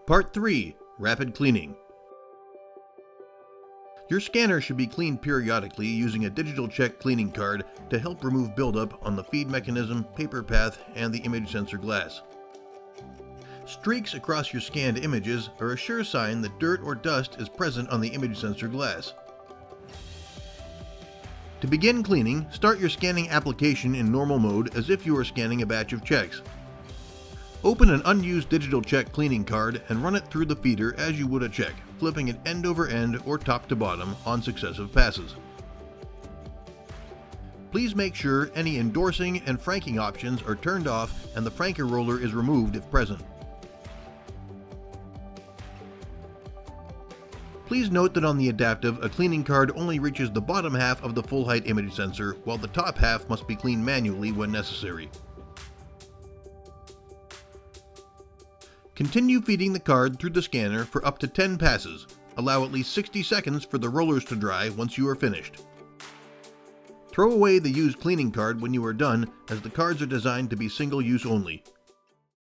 Part 3. Rapid Cleaning. Your scanner should be cleaned periodically using a digital check cleaning card to help remove buildup on the feed mechanism, paper path, and the image sensor glass. Streaks across your scanned images are a sure sign that dirt or dust is present on the image sensor glass. To begin cleaning, start your scanning application in normal mode as if you are scanning a batch of checks. Open an unused digital check cleaning card and run it through the feeder as you would a check, flipping it end over end or top to bottom on successive passes. Please make sure any endorsing and franking options are turned off and the franker roller is removed if present. Please note that on the Adaptive, a cleaning card only reaches the bottom half of the full height image sensor, while the top half must be cleaned manually when necessary. Continue feeding the card through the scanner for up to 10 passes. Allow at least 60 seconds for the rollers to dry once you are finished. Throw away the used cleaning card when you are done, as the cards are designed to be single-use only.